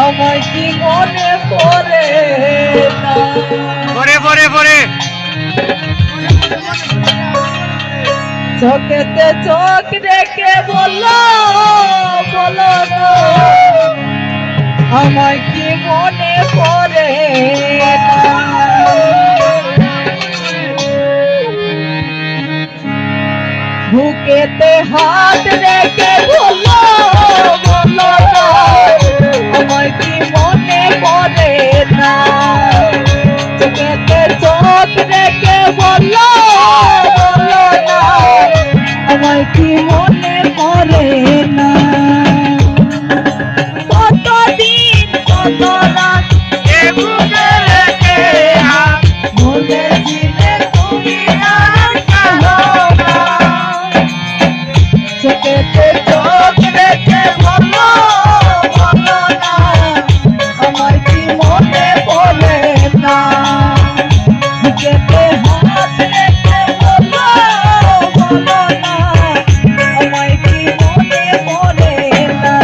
আমায় কি মনে পড়ে না? পরে পরে পরে চোখেতে চোখ রেখে বলো বলো না, আমায় কি মনে পড়ে না? বুকেতে হাত রেখে বলো বলো না, আমায় কি মনে পড়ে না? চোখেতে চোখ রেখে বলো বলো না, আমায় কি মনে পড়ে না? কতদিন কত রাত এ বুকে রেখে হাত বলেছিলে তুমি আর কাহো না। চোখেতে চোখ রেখে বলো বলো না, আমায় কি মনে পড়ে না? বুকেতে হাত রেখে বলো বলো না, আমায় কি মনে পড়ে না?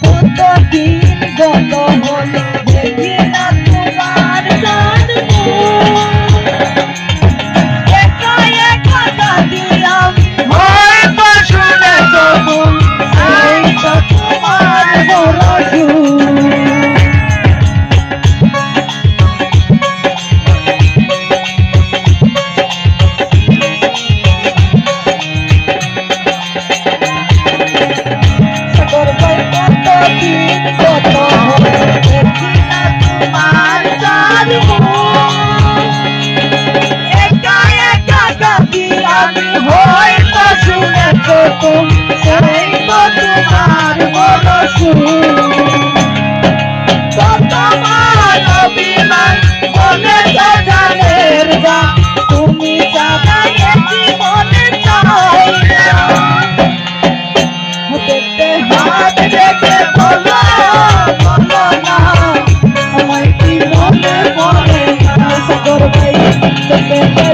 কতদিন গত হল দেখি না তোমার চাঁদ মুখ। একা একা কাঁদি আমি, হয়তো শুনেছ তুমি এই তো তোমার বড় সুখ। সাগর ভাই কতদিন কত হল দেখি না তোমার চাঁদ মুখ। একা একা কাঁদি আমি, হয়তো শুনেছ তুমি সেই তো তোমার বড় সুখ। তোমার অভিমান মনে জানের যা, তুমি জানাই জীবনে চাই না। হাতেতে হাত রেখে বলো বলো না, আমায় কি মনে পড়ে না? সাগর ভাই চোখেতে